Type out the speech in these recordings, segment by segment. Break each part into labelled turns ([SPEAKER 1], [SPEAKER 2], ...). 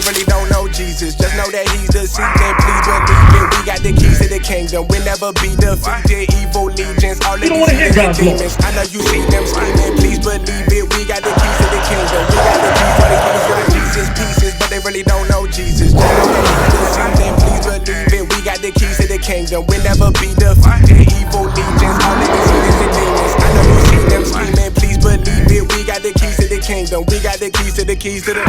[SPEAKER 1] really don't know Jesus. Just know that he's the seed, and please believe it. We got the keys to the kingdom. We'll never be defeated. Evil legions, all of these demons. I know you see them scheming. Please believe it. We got the keys to the kingdom. We got the keys for the keys for the Jesus pieces, but they really don't know Jesus. Just know that he's the seed, and please believe it. We got the keys to the kingdom. We'll never be defeated. Evil legions, all of these demons. I know you see them scheming. Please believe it. We got the keys to the kingdom. We got the keys to the keys to the.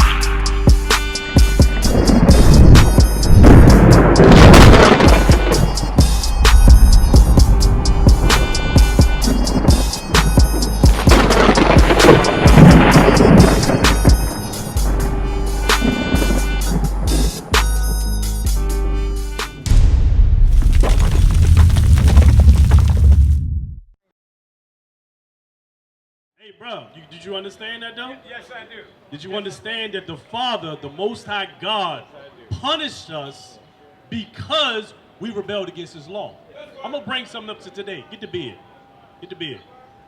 [SPEAKER 2] Hey, bro, did you understand that, though?
[SPEAKER 3] Yes, I do.
[SPEAKER 2] Did you understand that the Father, the Most High God, punished us because we rebelled against His law? I'm going to bring something up to today. Get the beard. Get the beard.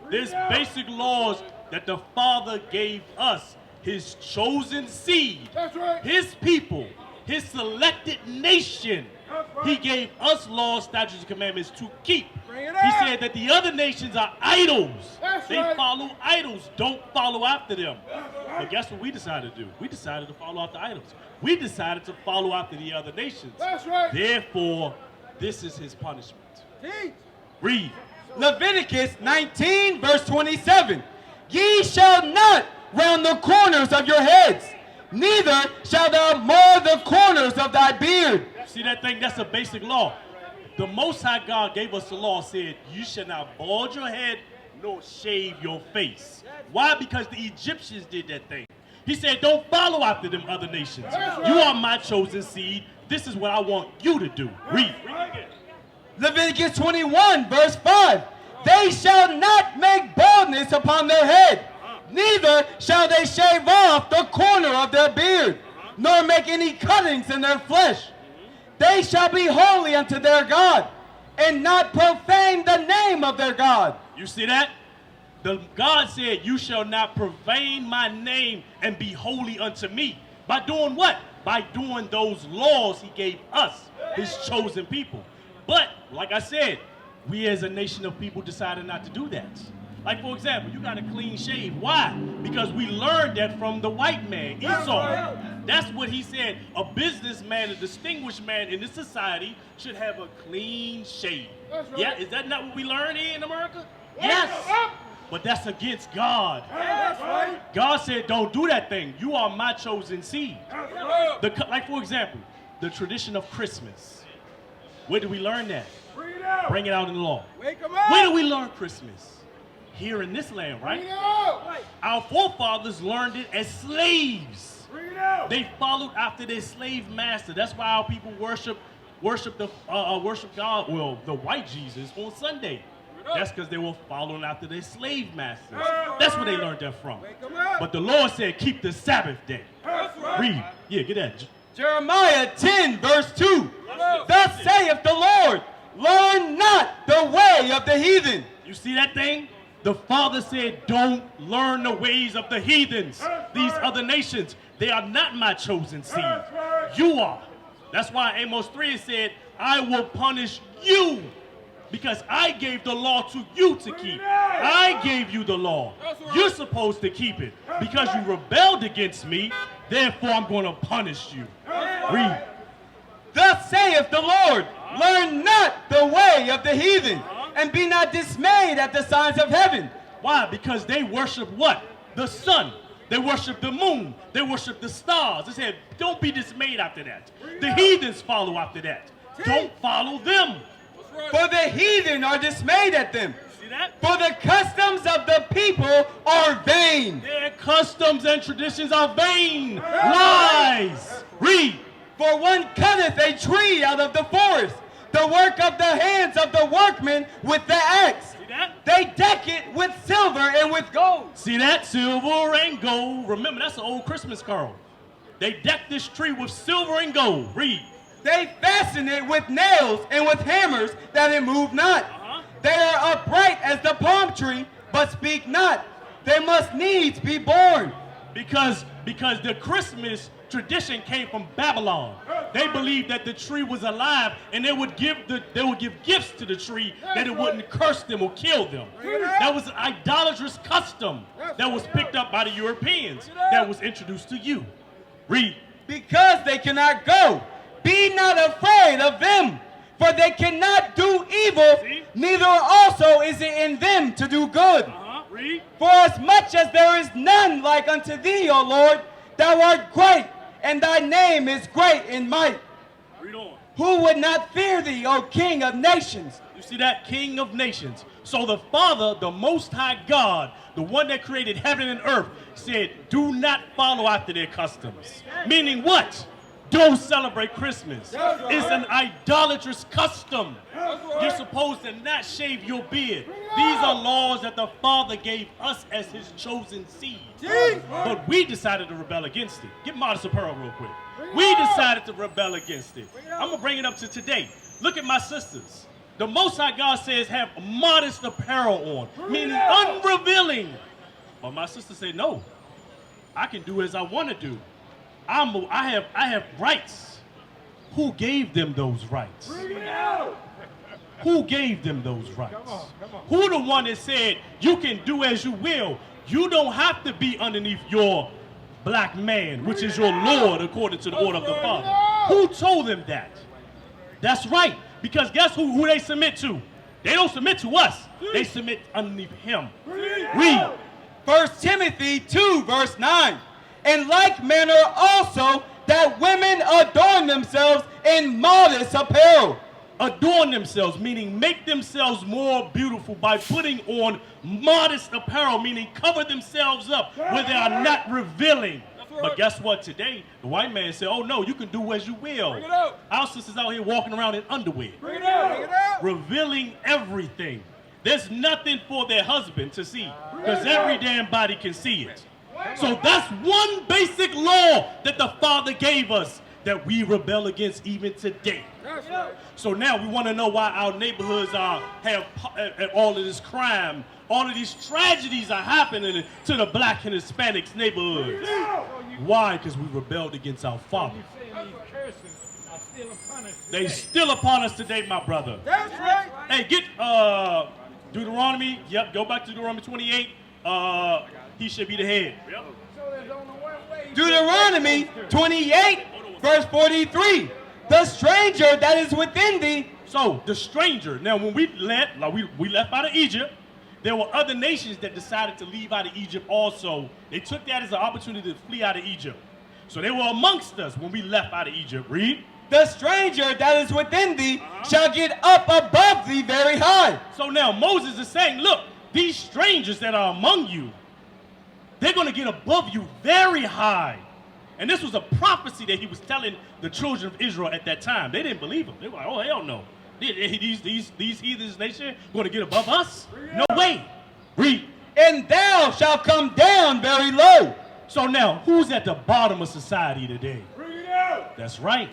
[SPEAKER 2] There's basic laws that the Father gave us, His chosen seed,
[SPEAKER 3] That's right.
[SPEAKER 2] His people, His selected nation. He gave us laws, statutes, and commandments to keep. He said that the other nations are idols. They follow idols. Don't follow after them. But guess what we decided to do? We decided to follow after idols. We decided to follow after the other nations.
[SPEAKER 3] That's right.
[SPEAKER 2] Therefore, this is His punishment. Read.
[SPEAKER 4] Leviticus 19, verse 27. Ye shall not round the corners of your heads, neither shall thou mar the corners of thy beard.
[SPEAKER 2] See that thing? That's a basic law. The Most High God gave us the law, said, you shall not bald your head nor shave your face. Why? Because the Egyptians did that thing. He said, don't follow after them other nations. You are my chosen seed. This is what I want you to do. Read.
[SPEAKER 4] Leviticus 21, verse 5. They shall not make baldness upon their head, neither shall they shave off the corner of their beard, nor make any cuttings in their flesh. They shall be holy unto their God, and not profane the name of their God.
[SPEAKER 2] You see that? The God said, you shall not profane my name and be holy unto me. By doing what? By doing those laws He gave us, His chosen people. But, like I said, we as a nation of people decided not to do that. Like, for example, you got a clean shave. Why? Because we learned that from the white man, Esau. That's what he said. A businessman, a distinguished man in this society should have a clean shave. Yeah, is that not what we learned here in America? Yes. But that's against God. God said, don't do that thing. You are my chosen seed. Like, for example, the tradition of Christmas. Where did we learn that? Bring it out in the law. Where did we learn Christmas? Here in this land, right? Our forefathers learned it as slaves. They followed after their slave master. That's why our people worship God, well, the white Jesus on Sunday. That's because they were following after their slave masters. That's where they learned that from. But the Lord said, keep the Sabbath day. Read. Yeah, get that.
[SPEAKER 4] Jeremiah 10, verse 2. Thus saith the Lord, learn not the way of the heathen.
[SPEAKER 2] You see that thing? The Father said, don't learn the ways of the heathens, these other nations. They are not my chosen seed. You are. That's why Amos 3 said, I will punish you because I gave the law to you to keep. I gave you the law. You're supposed to keep it. Because you rebelled against me, therefore I'm going to punish you. Read.
[SPEAKER 4] Thus saith the Lord, learn not the way of the heathen, and be not dismayed at the signs of heaven.
[SPEAKER 2] Why? Because they worship what? The sun. They worship the moon. They worship the stars. They said, don't be dismayed after that. The heathens follow after that. Don't follow them.
[SPEAKER 4] For the heathen are dismayed at them.
[SPEAKER 2] See that?
[SPEAKER 4] For the customs of the people are vain.
[SPEAKER 2] Their customs and traditions are vain. Lies. Read.
[SPEAKER 4] For one cutteth a tree out of the forest, the work of the hands of the workmen with the axe.
[SPEAKER 2] See that?
[SPEAKER 4] They deck it with silver and with gold.
[SPEAKER 2] See that? Silver and gold. Remember, that's an old Christmas carol. They deck this tree with silver and gold. Read.
[SPEAKER 4] They fasten it with nails and with hammers that it move not. They are upright as the palm tree, but speak not. They must needs be born.
[SPEAKER 2] Because the Christmas tradition came from Babylon. They believed that the tree was alive, and they would give gifts to the tree that it wouldn't curse them or kill them. That was an idolatrous custom that was picked up by the Europeans that was introduced to you. Read.
[SPEAKER 4] Because they cannot go, be not afraid of them, for they cannot do evil, neither also is it in them to do good.
[SPEAKER 2] Read.
[SPEAKER 4] For as much as there is none like unto thee, O Lord, thou art great, and thy name is great in might.
[SPEAKER 2] Read on.
[SPEAKER 4] Who would not fear thee, O King of nations?
[SPEAKER 2] You see that? King of nations. So the Father, the Most High God, the one that created heaven and earth, said, do not follow after their customs. Meaning what? Don't celebrate Christmas. It's an idolatrous custom. You're supposed to not shave your beard. These are laws that the Father gave us as his chosen seed. But we decided to rebel against it. Get Modest apparel real quick. We decided to rebel against it. I'm going to bring it up to today. Look at my sisters. The Most High God says have modest apparel on, meaning unrevealing. But my sister said, no, I can do as I want to do. I have rights. Who gave them those rights? Who gave them those rights? Who the one that said you can do as you will? You don't have to be underneath your black man, which is your Lord according to the order of the Father. Who told them that? That's right. Because guess who they submit to? They don't submit to us. They submit underneath him. Read.
[SPEAKER 4] 1 Timothy 2, verse 9. In like manner also that women adorn themselves in modest apparel.
[SPEAKER 2] Adorn themselves, meaning make themselves more beautiful by putting on modest apparel, meaning cover themselves up where they are not revealing. But guess what? Today, the white man said, oh no, you can do as you will. Our sisters out here walking around in underwear, revealing everything. There's nothing for their husband to see because every damn body can see it. So that's one basic law that the Father gave us that we rebel against even today. So now we want to know why our neighborhoods have all of this crime, all of these tragedies are happening to the black and Hispanics neighborhoods. Why? Because we rebelled against our Father. They still upon us today, my brother.
[SPEAKER 4] That's right.
[SPEAKER 2] Hey, get Deuteronomy. Yep, go back to Deuteronomy 28. He should be the head.
[SPEAKER 4] Deuteronomy 28, verse 43. The stranger that is within thee.
[SPEAKER 2] So the stranger. Now, when we left out of Egypt, there were other nations that decided to leave out of Egypt also. They took that as an opportunity to flee out of Egypt. So they were amongst us when we left out of Egypt. Read.
[SPEAKER 4] The stranger that is within thee shall get up above thee very high.
[SPEAKER 2] So now Moses is saying, look, these strangers that are among you, they're going to get above you very high. And this was a prophecy that he was telling the children of Israel at that time. They didn't believe him. They were like, oh, hell no. These heathens nation going to get above us? No way. Read.
[SPEAKER 4] And thou shalt come down very low.
[SPEAKER 2] So now, who's at the bottom of society today? That's right.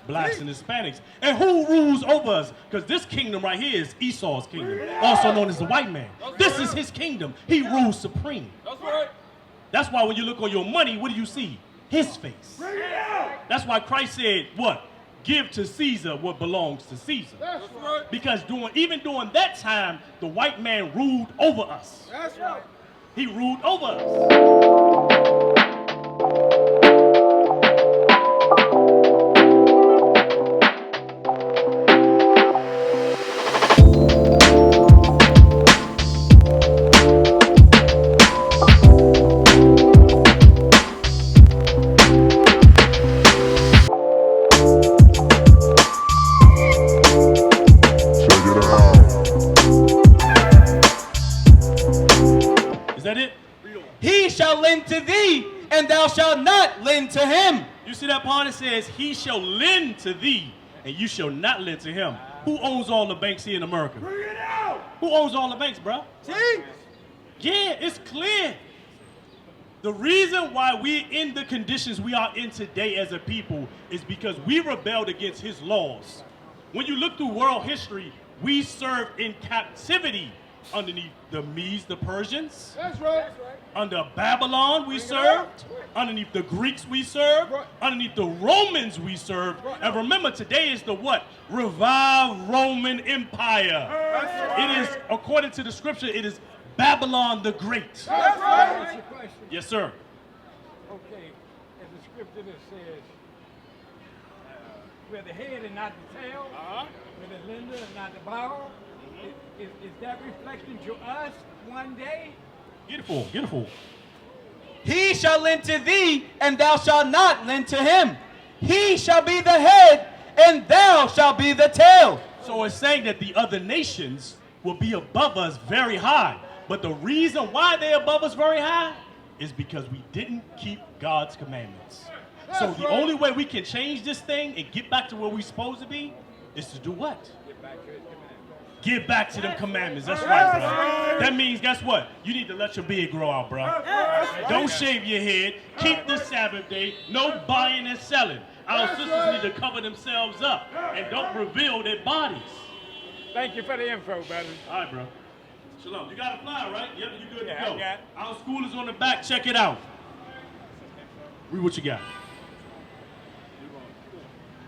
[SPEAKER 2] Blacks and Hispanics. And who rules over us? Because this kingdom right here is Esau's kingdom, also known as the white man. This is his kingdom. He rules supreme. That's why when you look on your money, what do you see? His face. That's why Christ said, what? Give to Caesar what belongs to Caesar. Because even during that time, the white man ruled over us. He ruled over us.
[SPEAKER 4] To him.
[SPEAKER 2] You see that part? It says, he shall lend to thee, and you shall not lend to him. Who owns all the banks here in America? Bring it out! Who owns all the banks, bro?
[SPEAKER 4] See?
[SPEAKER 2] Yeah, it's clear. The reason why we're in the conditions we are in today as a people is because we rebelled against his laws. When you look through world history, we served in captivity underneath the Medes, the Persians.
[SPEAKER 3] That's right.
[SPEAKER 2] Under Babylon we served. Underneath the Greeks we served. Underneath the Romans we served. And remember, today is the what? Revived Roman Empire. It is, according to the scripture, it is Babylon the Great.
[SPEAKER 3] That's right. That's your question.
[SPEAKER 2] Yes, sir.
[SPEAKER 3] Okay, as the scripture that says, we're the head and not the tail, we're the lender and not the borrower. Is that reflecting to us one day?
[SPEAKER 2] Beautiful, beautiful.
[SPEAKER 4] He shall lend to thee, and thou shalt not lend to him. He shall be the head, and thou shalt be the tail.
[SPEAKER 2] So it's saying that the other nations will be above us very high. But the reason why they're above us very high is because we didn't keep God's commandments. So the only way we can change this thing and get back to where we're supposed to be is to do what? Get back to them commandments. That's right, bro. That means, guess what? You need to let your beard grow out, bro. Don't shave your head. Keep the Sabbath day. No buying and selling. Our sisters need to cover themselves up and don't reveal their bodies.
[SPEAKER 3] Thank you for the info, brother.
[SPEAKER 2] All right, bro. Shalom. You got a flyer, right? Yep, you good to
[SPEAKER 3] Yeah,
[SPEAKER 2] go.
[SPEAKER 3] I got it.
[SPEAKER 2] Our school is on the back. Check it out. Read what you got.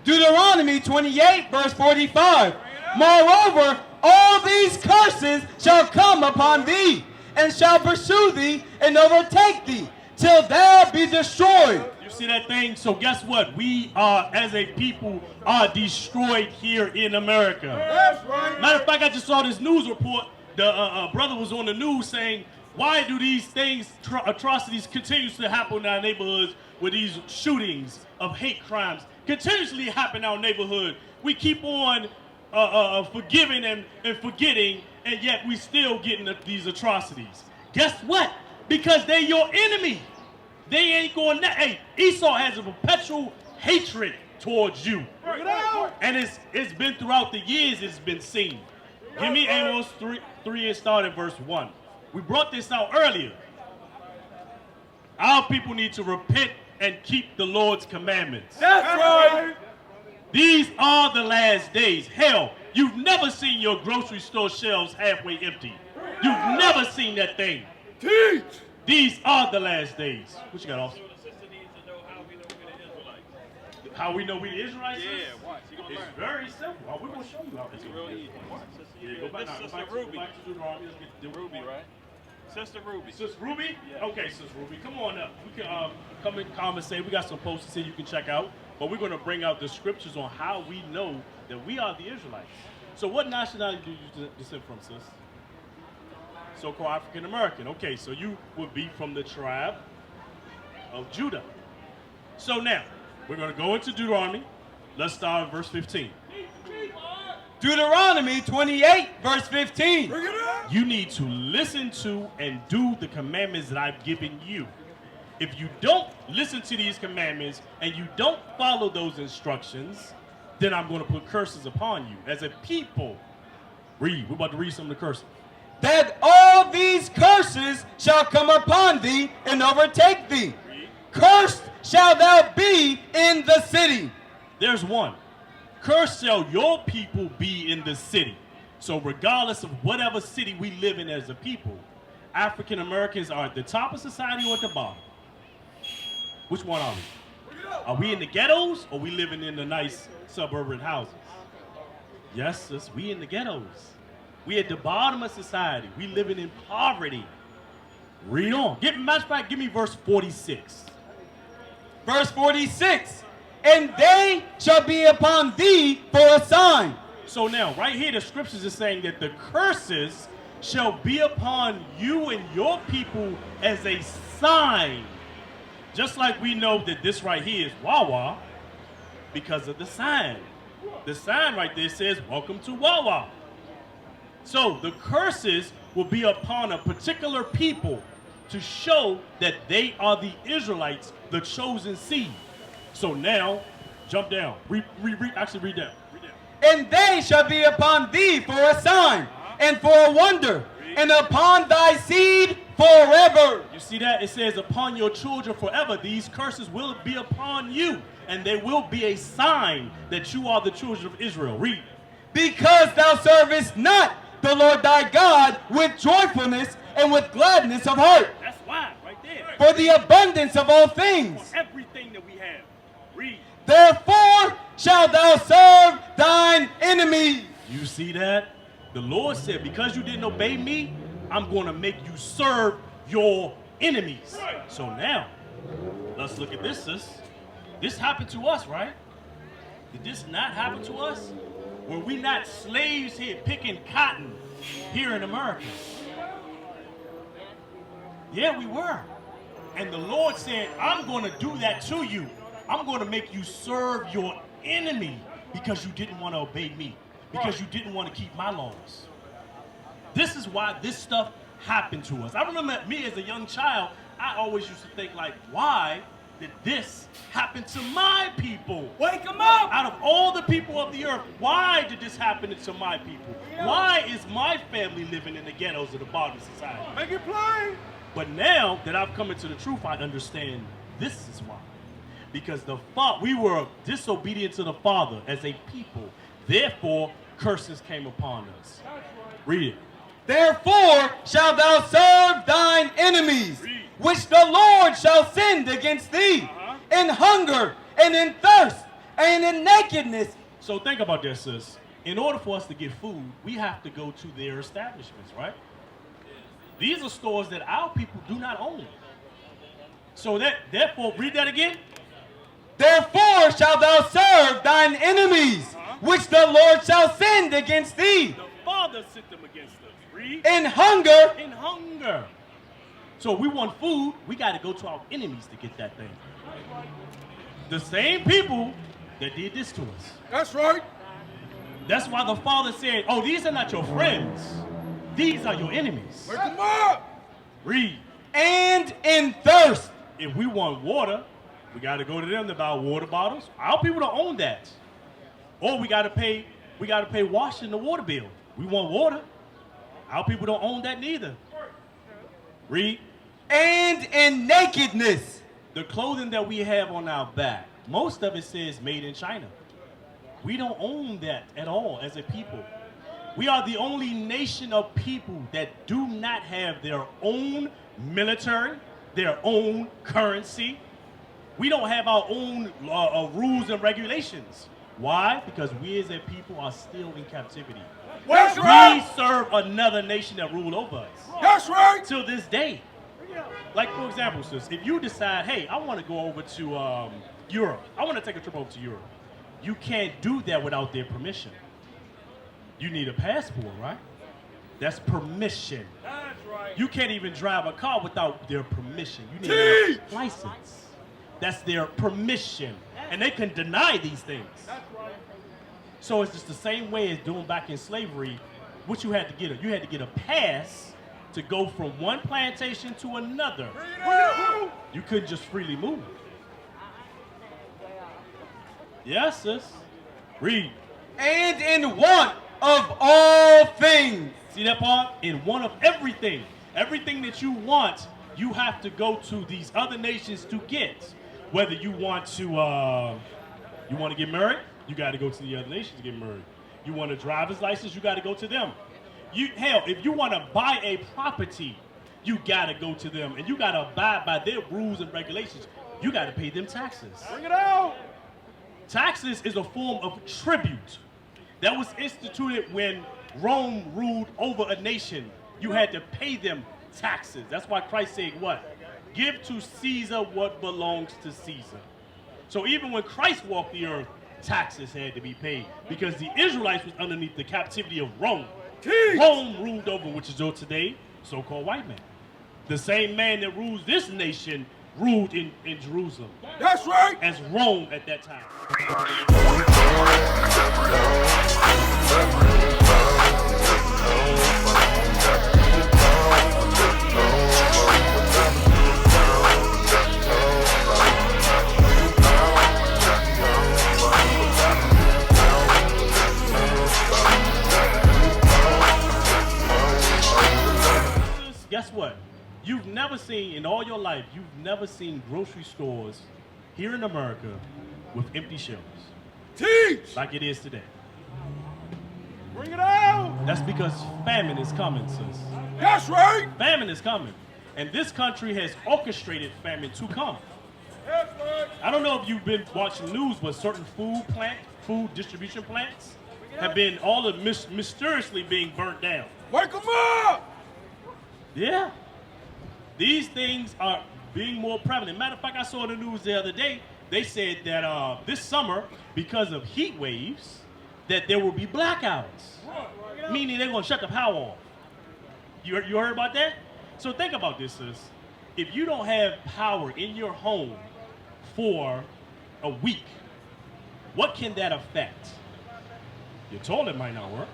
[SPEAKER 4] Deuteronomy 28, verse 45. Moreover, all these curses shall come upon thee, and shall pursue thee, and overtake thee, till thou be destroyed.
[SPEAKER 2] You see that thing? So guess what? We are, as a people, are destroyed here in America.
[SPEAKER 3] That's right.
[SPEAKER 2] Matter of fact, I just saw this news report. The brother was on the news saying, why do these things, atrocities, continues to happen in our neighborhoods with these shootings of hate crimes continuously happen in our neighborhood? We keep on forgiving and forgetting, and yet we still getting these atrocities. Guess what? Because they're your enemy. They ain't going. Hey, Esau has a perpetual hatred towards you, and it's been throughout the years. It's been seen. Give me Amos 3 and start at verse 1. We brought this out earlier. Our people need to repent and keep the Lord's commandments.
[SPEAKER 3] That's right.
[SPEAKER 2] These are the last days. Hell, you've never seen your grocery store shelves halfway empty. You've never seen that thing.
[SPEAKER 3] Teach.
[SPEAKER 2] These are the last days. What you got, Austin? How we know we the Israelites?
[SPEAKER 5] Yeah, watch. You gonna
[SPEAKER 2] It's
[SPEAKER 5] learn.
[SPEAKER 2] very simple. We're going to show you how it's
[SPEAKER 5] Real easy.
[SPEAKER 2] Yeah, go back,
[SPEAKER 5] This
[SPEAKER 2] now,
[SPEAKER 5] is
[SPEAKER 2] go back,
[SPEAKER 5] Sister Ruby.
[SPEAKER 2] go back to Deuteronomy. Let's get
[SPEAKER 5] Ruby, right? Sister Ruby.
[SPEAKER 2] Sis Ruby?
[SPEAKER 5] Yeah.
[SPEAKER 2] Okay, Sis Ruby, come on up. We can come and conversate. We got some posters here you can check out. But we're going to bring out the scriptures on how we know that we are the Israelites. So what nationality do you descend from, sis? So-called African American. Okay, so you would be from the tribe of Judah. So now, we're going to go into Deuteronomy. Let's start at verse 15.
[SPEAKER 4] Deuteronomy 28, verse 15.
[SPEAKER 2] You need to listen to and do the commandments that I've given you. If you don't listen to these commandments and you don't follow those instructions, then I'm going to put curses upon you as a people. Read. We're about to read some of the curses.
[SPEAKER 4] That all these curses shall come upon thee and overtake thee. Cursed shall thou be in the city.
[SPEAKER 2] There's one. Cursed shall your people be in the city. So regardless of whatever city we live in as a people, African Americans are at the top of society or at the bottom. Which one are we? Are we in the ghettos or we living in the nice suburban houses? Yes, sis, we in the ghettos. We at the bottom of society. We living in poverty. Read on. Matter of fact, give me verse 46.
[SPEAKER 4] Verse 46. And they shall be upon thee for a sign.
[SPEAKER 2] So now, right here, the scriptures is saying that the curses shall be upon you and your people as a sign. Just like we know that this right here is Wawa because of the sign. The sign right there says, welcome to Wawa. So the curses will be upon a particular people to show that they are the Israelites, the chosen seed. So now, jump down. Read down.
[SPEAKER 4] And they shall be upon thee for a sign and for a wonder, and upon thy seed forever.
[SPEAKER 2] You see that? It says, upon your children forever. These curses will be upon you, and they will be a sign that you are the children of Israel. Read.
[SPEAKER 4] Because thou servest not the Lord thy God with joyfulness and with gladness of heart.
[SPEAKER 2] That's why, right there.
[SPEAKER 4] For the abundance of all things.
[SPEAKER 2] For everything that we have. Read.
[SPEAKER 4] Therefore shalt thou serve thine enemies.
[SPEAKER 2] You see that? The Lord said, because you didn't obey me, I'm going to make you serve your enemies. So now, let's look at this, sis. This happened to us, right? Did this not happen to us? Were we not slaves here picking cotton here in America? Yeah, we were. And the Lord said, I'm going to do that to you. I'm going to make you serve your enemy because you didn't want to obey me, because you didn't want to keep my laws. This is why this stuff happened to us. I remember me as a young child, I always used to think like, why did this happen to my people?
[SPEAKER 3] Wake them up!
[SPEAKER 2] Out of all the people of the earth, why did this happen to my people? Why is my family living in the ghettos of the bottom of society?
[SPEAKER 3] Make it plain!
[SPEAKER 2] But now that I've come into the truth, I understand this is why. Because we were disobedient to the Father as a people. Therefore, curses came upon us. Read it.
[SPEAKER 4] Therefore shalt thou serve thine enemies, which the Lord shall send against thee, in hunger and in thirst and in nakedness.
[SPEAKER 2] So think about this, sis. In order for us to get food, we have to go to their establishments, right? These are stores that our people do not own. So therefore, read that again.
[SPEAKER 4] Therefore shalt thou serve thine enemies, which the Lord shall send against thee,
[SPEAKER 2] The Father sent them against us. Read.
[SPEAKER 4] in hunger.
[SPEAKER 2] In hunger. So we want food, we got to go to our enemies to get that thing. The same people that did this to us.
[SPEAKER 3] That's right.
[SPEAKER 2] That's why the Father said, oh, these are not your friends. These are your enemies.
[SPEAKER 3] Wake them up!
[SPEAKER 2] Read.
[SPEAKER 4] And in thirst.
[SPEAKER 2] If we want water, we got to go to them to buy water bottles. Our people don't own that. Or we got to pay washing the water bill. We want water. Our people don't own that neither. Read.
[SPEAKER 4] And in nakedness.
[SPEAKER 2] The clothing that we have on our back, most of it says made in China. We don't own that at all as a people. We are the only nation of people that do not have their own military, their own currency. We don't have our own rules and regulations. Why? Because we as a people are still in captivity.
[SPEAKER 3] That's
[SPEAKER 2] We
[SPEAKER 3] right!
[SPEAKER 2] serve another nation that rule over us.
[SPEAKER 3] That's right!
[SPEAKER 2] Till this day. Like, for example, sis, if you decide, hey, I want to go over to Europe. I want to take a trip over to Europe. You can't do that without their permission. You need a passport, right? That's permission.
[SPEAKER 3] That's right.
[SPEAKER 2] You can't even drive a car without their permission. You need a license. That's their permission. And they can deny these things.
[SPEAKER 3] That's right.
[SPEAKER 2] So it's just the same way as doing back in slavery. What you had to get, you had to get a pass to go from one plantation to another. You couldn't just freely move. Yes, sis. Read.
[SPEAKER 4] And in want of all things.
[SPEAKER 2] See that part? In want of everything. Everything that you want, you have to go to these other nations to get. Whether you want to get married, you got to go to the other nations to get married. You want a driver's license, you got to go to them. Hell, if you want to buy a property, you got to go to them. And you got to abide by their rules and regulations. You got to pay them taxes.
[SPEAKER 3] Bring it out!
[SPEAKER 2] Taxes is a form of tribute that was instituted when Rome ruled over a nation. You had to pay them taxes. That's why Christ said what? Give to Caesar what belongs to Caesar. So even when Christ walked the earth, taxes had to be paid because the Israelites was underneath the captivity of Rome. Rome ruled over, which is your today, so-called white man. The same man that rules this nation ruled in Jerusalem.
[SPEAKER 3] That's right!
[SPEAKER 2] As Rome at that time. Guess what? You've never seen, in all your life, you've never seen grocery stores here in America with empty shelves.
[SPEAKER 3] Teach!
[SPEAKER 2] Like it is today.
[SPEAKER 3] Bring it out.
[SPEAKER 2] That's because famine is coming, sis.
[SPEAKER 3] That's right.
[SPEAKER 2] Famine is coming. And this country has orchestrated famine to come.
[SPEAKER 3] That's right.
[SPEAKER 2] I don't know if you've been watching the news, but certain food distribution plants have been all of mysteriously being burnt down.
[SPEAKER 3] Wake them up.
[SPEAKER 2] Yeah. These things are being more prevalent. Matter of fact, I saw in the news the other day, they said that this summer, because of heat waves, that there will be blackouts. Meaning they're going to shut the power off. You heard about that? So think about this, sis. If you don't have power in your home for a week, what can that affect? Your toilet might not work.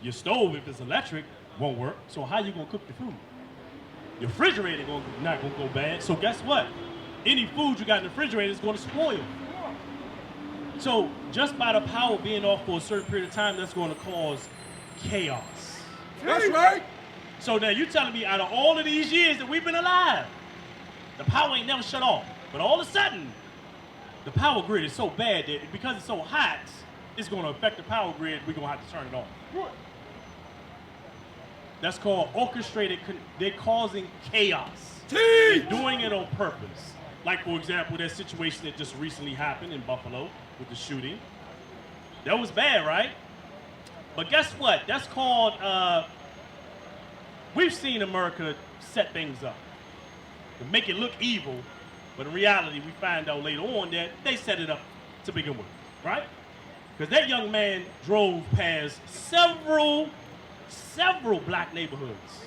[SPEAKER 2] Your stove, if it's electric, won't work. So how you going to cook the food? Your refrigerator not going to go bad. So guess what? Any food you got in the refrigerator is going to spoil. So just by the power being off for a certain period of time, that's going to cause chaos.
[SPEAKER 3] That's right.
[SPEAKER 2] So now you're telling me out of all of these years that we've been alive, the power ain't never shut off. But all of a sudden, the power grid is so bad that because it's so hot, it's going to affect the power grid. We're going to have to turn it off. That's called orchestrated. They're causing chaos. They're doing it on purpose. Like, for example, that situation that just recently happened in Buffalo with the shooting. That was bad, right? But guess what? That's called, we've seen America set things up to make it look evil, but in reality, we find out later on that they set it up to begin with, right? Because that young man drove past several black neighborhoods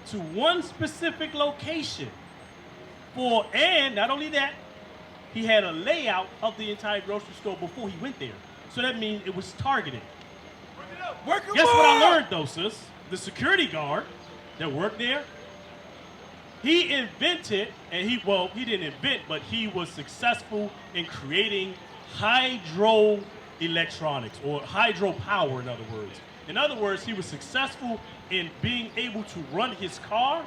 [SPEAKER 2] to one specific location and not only that, he had a layout of the entire grocery store before he went there. So that means it was targeted. Guess what I learned though, sis? The security guard that worked there, he invented, and he didn't invent, but he was successful in creating hydro electronics, or hydropower in other words. In other words, he was successful in being able to run his car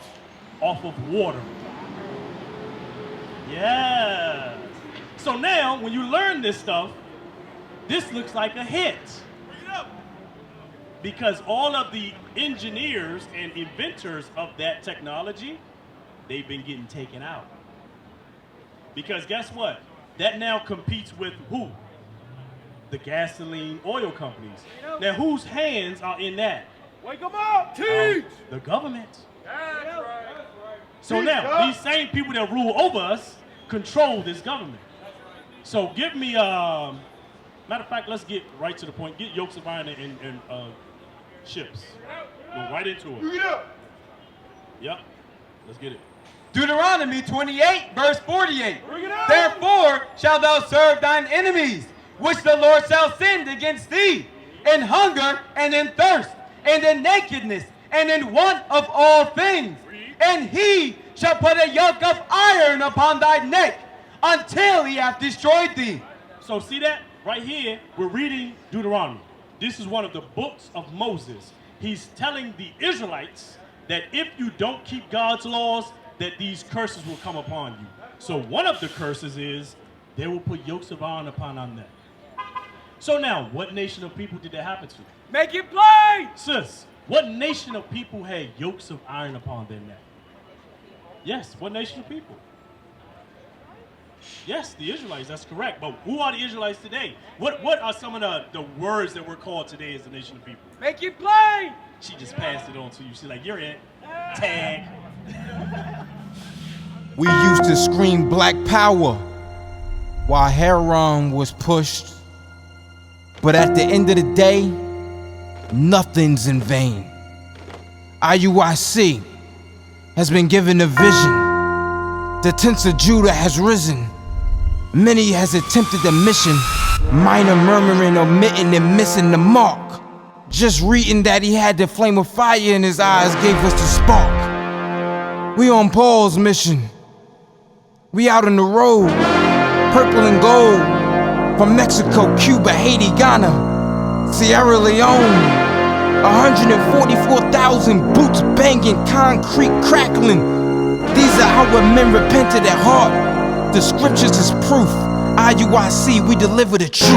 [SPEAKER 2] off of water. Yeah. So now, when you learn this stuff, this looks like a hit. Because all of the engineers and inventors of that technology, they've been getting taken out. Because guess what? That now competes with who? The gasoline oil companies. Now, whose hands are in that?
[SPEAKER 3] Wake them up. Teach.
[SPEAKER 2] The government.
[SPEAKER 3] That's right.
[SPEAKER 2] So now, these same people that rule over us control this government. So give me, matter of fact, let's get right to the point. Get yolks of iron and ships. Go right into it. Yep. Let's get it.
[SPEAKER 4] Deuteronomy 28, verse 48. Therefore shalt thou serve thine enemies, which the Lord shall send against thee, in hunger and in thirst, and in nakedness, and in want of all things. And he shall put a yoke of iron upon thy neck, until he hath destroyed thee.
[SPEAKER 2] So see that? Right here, we're reading Deuteronomy. This is one of the books of Moses. He's telling the Israelites that if you don't keep God's laws, that these curses will come upon you. So one of the curses is they will put yokes of iron upon our neck. So now, what nation of people did that happen to?
[SPEAKER 3] Make it plain.
[SPEAKER 2] Sis, what nation of people had yokes of iron upon their neck? Yes, what nation of people? Yes, the Israelites, that's correct. But who are the Israelites today? What are some of the words that we're called today as the nation of people?
[SPEAKER 3] Make it plain.
[SPEAKER 2] She just passed it on to you. She's like, you're it. Tag.
[SPEAKER 6] We used to scream black power while Heron was pushed. But at the end of the day, nothing's in vain. IUIC has been given a vision. The tents of Judah has risen. Many has attempted the mission, minor murmuring, omitting, and missing the mark. Just reading that he had the flame of fire in his eyes gave us the spark. We on Paul's mission. We out on the road, purple and gold, from Mexico, Cuba, Haiti, Ghana, Sierra Leone. 144,000 boots banging, concrete crackling. These are our men repented at heart. The scriptures is proof. IUIC, we deliver the truth.